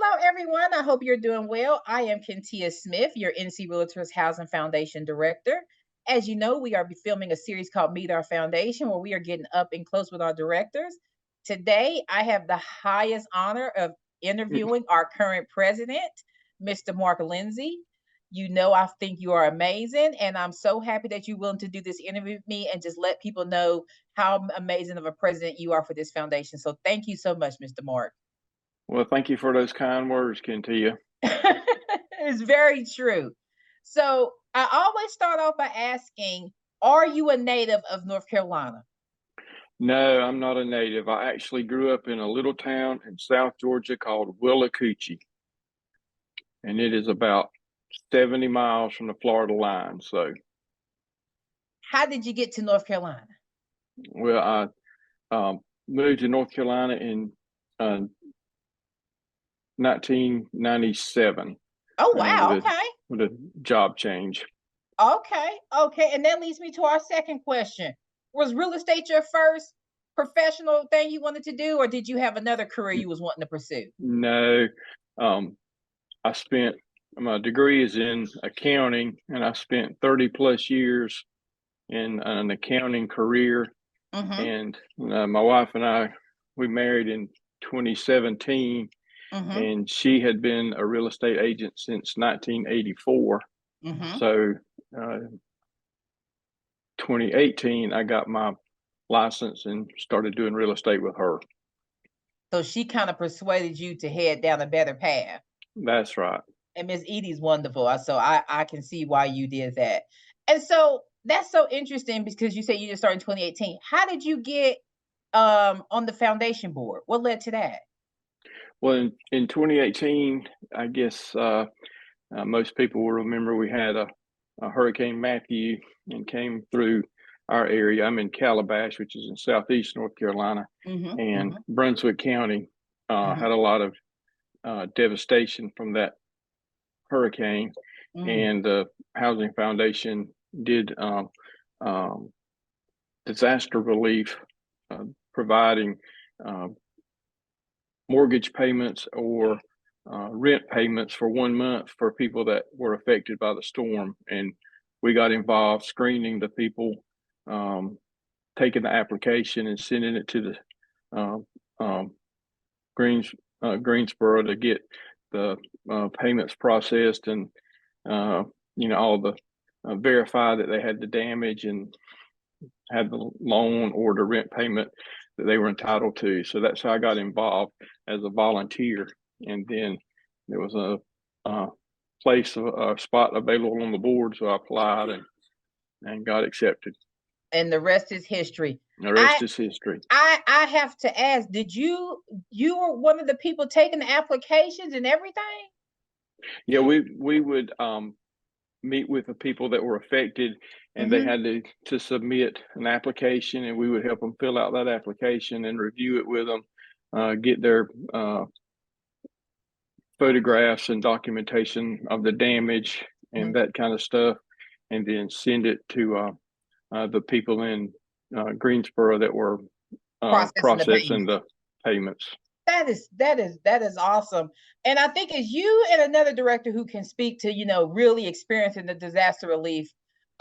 Hello, everyone. I hope you're doing well. I am Kentia Smith, your NC Realtors Housing Foundation Director. As you know, we are filming a series called Meet Our Foundation, where we are getting up and close with our directors. Today, I have the highest honor of interviewing our current president, Mr. Mark Lindsey. You know, I think you are amazing, and I'm so happy that you're willing to do this interview with me and just let people know how amazing of a president you are for this foundation. So, thank you so much, Mr. Mark. Well, thank you for those kind words, Kentia. It's very true. So I always start off by asking, are you a native of North Carolina? No, I'm not a native. I actually grew up in a little town in South Georgia called Willacoochee, and it is about 70 miles from the Florida line. So, How did you get to North Carolina? well, I moved to North Carolina in 1997 Oh, with wow. a Okay. with a job change. Okay. Okay. And that leads me to our second question. Was real estate your first professional thing you wanted to do, or did you have another career you was wanting to pursue? No, I spent my degree is in accounting, and I spent 30 plus years in an accounting career. Mm-hmm. And my wife and we married in 2017, Mm-hmm. and she had been a real estate agent since 1984. Mm-hmm. So, 2018, I got my license and started doing real estate with her. So she kind of persuaded you to head down a better path. That's right. And Miss Edie's wonderful. So I can see why you did that. And so that's so interesting because you said you just started in 2018. How did you get on the foundation board? What led to that? Well, in 2018, I guess most people will remember we had a Hurricane Matthew and came through our area. I'm in Calabash, which is in southeast North Carolina, Mm-hmm, and mm-hmm, Brunswick County mm-hmm, had a lot of devastation from that hurricane. mm. And the Housing Foundation did um, disaster relief, providing uh, mortgage payments or rent payments for 1 month for people that were affected by the storm. And we got involved screening the people, taking the application and sending it to the Greensboro to get the payments processed and all the verify that they had the damage and had the loan or the rent payment that they were entitled to. So that's how I got involved as a volunteer. And then there was a a spot available on the board, so I applied and got accepted. And the rest is history. The I rest is history. I have to ask, did you were one of the people taking the applications and everything? Yeah, we would meet with the people that were affected, and they Mm-hmm. had to submit an application, and we would help them fill out that application and review it with them, get their photographs and documentation of the damage and Mm-hmm. that kind of stuff, and then send it to the people in Greensboro that were Processing the processing payment. the payments. That is awesome. And I think it's you and another director who can speak to, really experiencing the disaster relief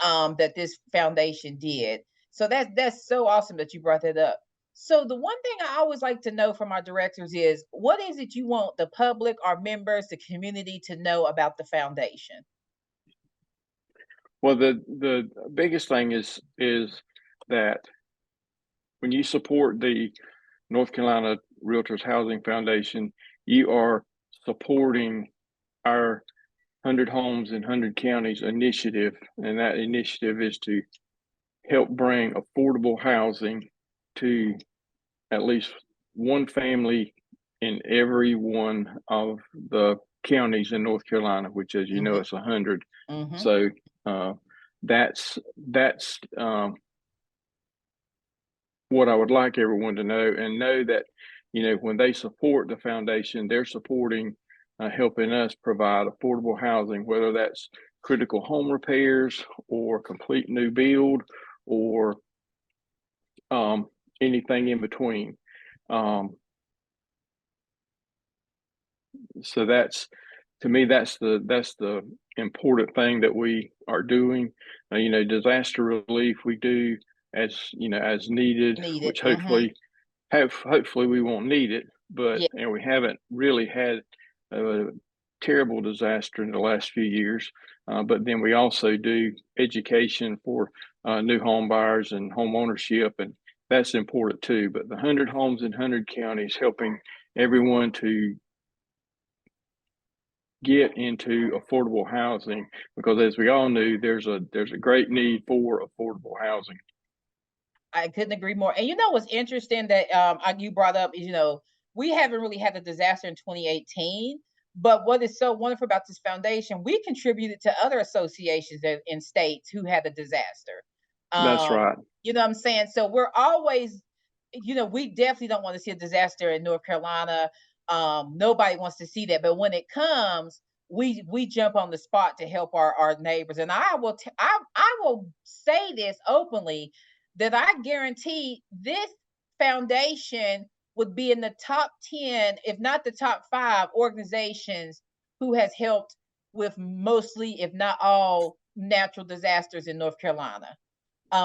that this foundation did. So that's so awesome that you brought that up. So the one thing I always like to know from our directors is, what is it you want the public, our members, the community to know about the foundation? Well, the biggest thing is that when you support the North Carolina Realtors Housing Foundation, you are supporting our 100 Homes in 100 Counties initiative. And that initiative is to help bring affordable housing to at least one family in every one of the counties in North Carolina, which, as you know, Mm-hmm. it's 100. Mm-hmm. So that's what I would like everyone to know, and know that, when they support the foundation, they're supporting helping us provide affordable housing, whether that's critical home repairs or complete new build or anything in between. so that's, to me, that's the important thing that we are doing. Disaster relief we do as needed, Needed. which Mm-hmm. hopefully we won't need it, but Yeah. and we haven't really had a terrible disaster in the last few years. But then we also do education for new home buyers and home ownership, and that's important too. But the 100 homes in 100 counties, helping everyone to get into affordable housing, because as we all knew, there's a great need for affordable housing. I couldn't agree more. And you know what's interesting that you brought up is, we haven't really had a disaster in 2018. But what is so wonderful about this foundation, we contributed to other associations in states who had a disaster. That's Um, right. you know what I'm saying? So we're always, we definitely don't want to see a disaster in North Carolina. Nobody wants to see that. But when it comes, we jump on the spot to help our neighbors. And I will say this openly, that I guarantee this foundation would be in the top 10, if not the top 5 organizations who has helped with mostly, if not all, natural disasters in North Carolina.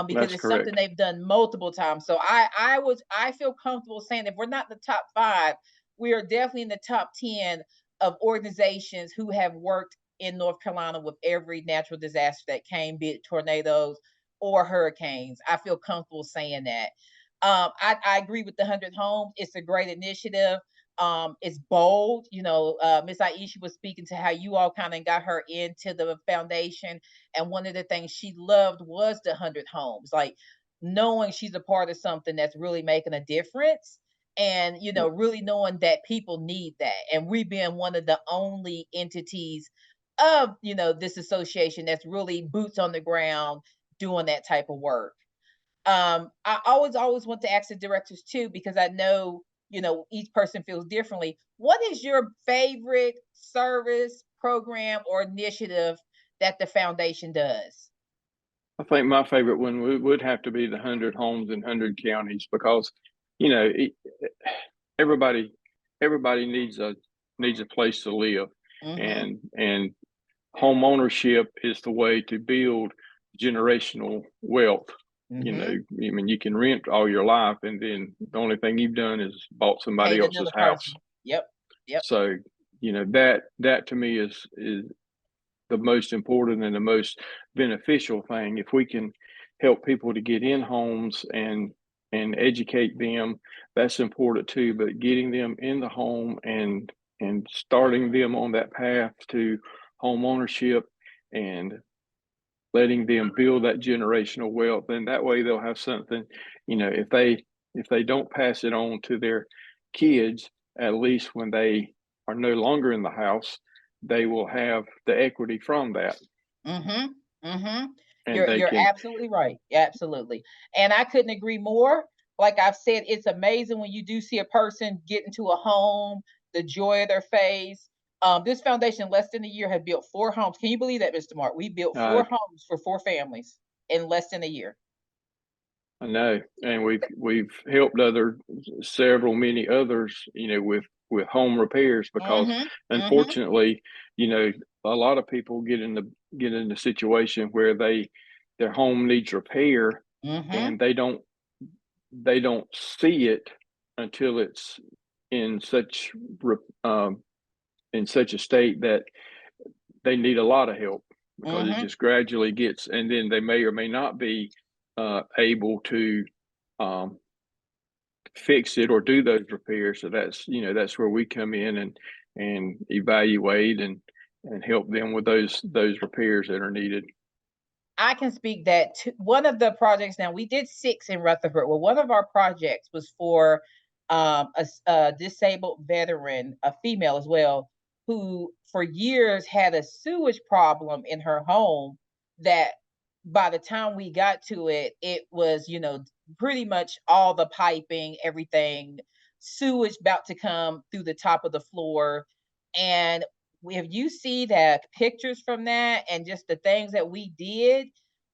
Because That's it's something correct. they've done multiple times. So I feel comfortable saying if we're not in the top 5, we are definitely in the top 10 of organizations who have worked in North Carolina with every natural disaster that came, be it tornadoes or hurricanes. I feel comfortable saying that. I agree with the 100 homes. It's a great initiative. It's bold. Miss Aisha was speaking to how you all kind of got her into the foundation, and one of the things she loved was the 100 homes, like knowing she's a part of something that's really making a difference, and really knowing that people need that, and we being one of the only entities of this association that's really boots on the ground doing that type of work. I always want to ask the directors too, because I know each person feels differently. What is your favorite service, program, or initiative that the foundation does? I think my favorite one would have to be the 100 homes in 100 counties, because you know it, everybody everybody needs a place to live, Mm-hmm. and home ownership is the way to build generational wealth. Mm-hmm. I mean, you can rent all your life, and then the only thing you've done is bought somebody Paid else's another house. person. Yep. Yep. So, that to me is the most important and the most beneficial thing. If we can help people to get in homes and educate them, that's important too. But getting them in the home and starting them on that path to home ownership, and letting them build that generational wealth, and that way they'll have something. If they don't pass it on to their kids, at least when they are no longer in the house, they will have the equity from that, Mhm, mhm. and You're they you're can. absolutely right, absolutely, and I couldn't agree more. Like I've said, it's amazing when you do see a person get into a home, the joy of their face. This foundation in less than a year had built 4 homes. Can you believe that, Mr. Mark? We built uh, 4 homes for 4 families in less than a year. I know, and we've helped many others, with home repairs, because Mhm, mhm, unfortunately, you know, a lot of people get in the situation where their home needs repair, mhm, and they don't see it until it's in such in such a state that they need a lot of help, because it mhm. just gradually gets, and then they may or may not be able to um, fix it or do those repairs. So that's where we come in and evaluate and help them with those repairs that are needed. I can speak that to one of the projects. Now we did 6 in Rutherford. Well, one of our projects was for a disabled veteran, a female as well, who for years had a sewage problem in her home. That by the time we got to it, it was pretty much all the piping, everything, sewage about to come through the top of the floor, and if you see the pictures from that and just the things that we did,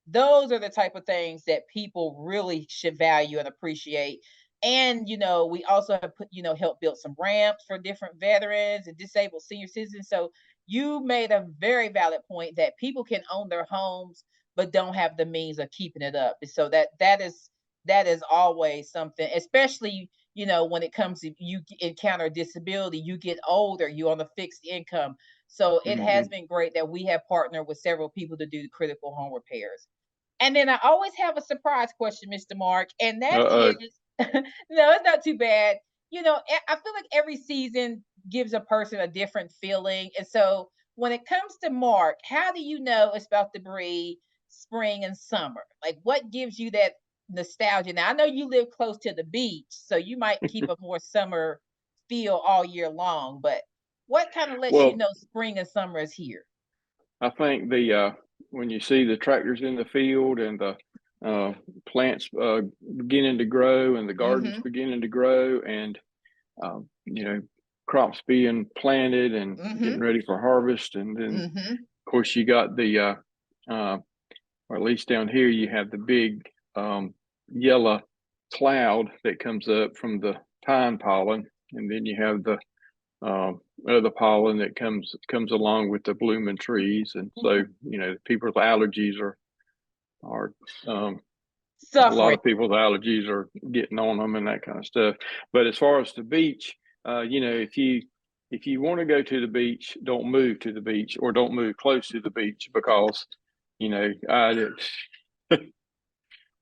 those are the type of things that people really should value and appreciate. And we also have put help build some ramps for different veterans and disabled senior citizens. So you made a very valid point that people can own their homes but don't have the means of keeping it up. So that is always something, especially when it comes to you encounter disability, you get older, you on a fixed income. So it has Mhm. been great that we have partnered with several people to do critical home repairs. And then I always have a surprise question, Mr. Mark, and that Uh-oh. is no, it's not too bad. I feel like every season gives a person a different feeling. And so when it comes to Mark, how do you know it's about to be spring and summer? Like what gives you that nostalgia? Now I know you live close to the beach, so you might keep a more summer feel all year long, but what kind of lets you Well, know spring and summer is here? I think when you see the tractors in the field and the uh, plants beginning to grow and the gardens Mm-hmm. beginning to grow and you know, crops being planted and getting Mm-hmm. ready for harvest, and then Mm-hmm. of course you got uh, or at least down here you have the big yellow cloud that comes up from the pine pollen, and then you have the um, other pollen that comes along with the blooming trees, and so people's allergies are a lot Suffering. of people's allergies are getting on them and that kind of stuff. But as far as the beach, if you want to go to the beach, don't move to the beach or don't move close to the beach because I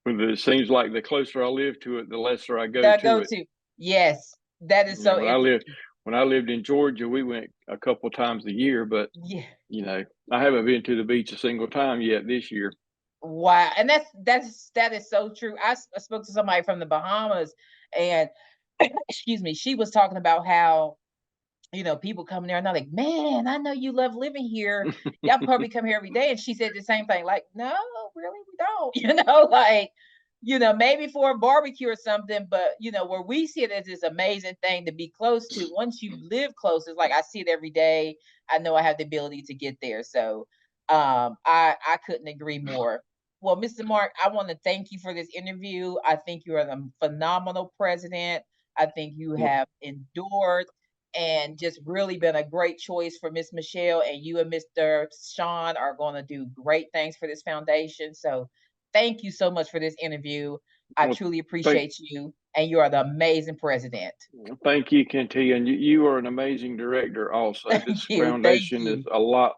it seems like the closer I live to it, the lesser I go That to go it. to. Yes, that is so When I lived interesting. in Georgia, we went a couple times a year, but Yeah. I haven't been to the beach a single time yet this year. Wow. And that is so true. I spoke to somebody from the Bahamas, and excuse me, she was talking about how people come there and they're like, man, I know you love living here. Y'all probably come here every day. And she said the same thing, like, no, really, we don't, like, maybe for a barbecue or something, but where we see it as this amazing thing to be close to. Once you live close, it's like I see it every day. I know I have the ability to get there. So I couldn't agree more. Well, Mr. Mark, I want to thank you for this interview. I think you are a phenomenal president. I think you Well, have endured and just really been a great choice for Miss Michelle. And you and Mr. Sean are going to do great things for this foundation. So thank you so much for this interview. I well, truly thank appreciate you, and you are the amazing president. Thank you, Kentia, and you are an amazing director. Also, Thank this you. Thank foundation is you. a lot.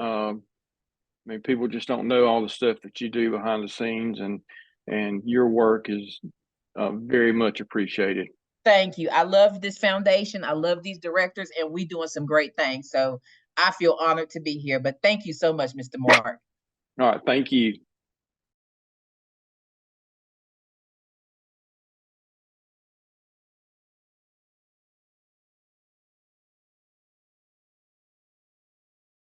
I mean, people just don't know all the stuff that you do behind the scenes, and your work is very much appreciated. Thank you. I love this foundation. I love these directors, and we doing some great things. So I feel honored to be here. But thank you so much, Mr. Mark. All right, thank you.